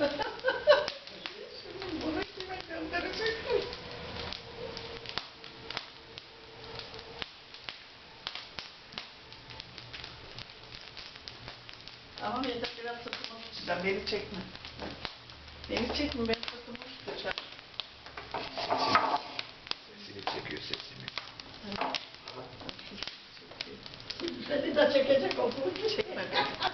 Şimdi bunu kime gönderecektim? Ama yeter biraz sırtıma tutacağım. Beni çekme. Beni çekme, ben sırtıma tutacağım. Sesini çekiyor sesini. Seni de çekecek olduğunu çekme beni.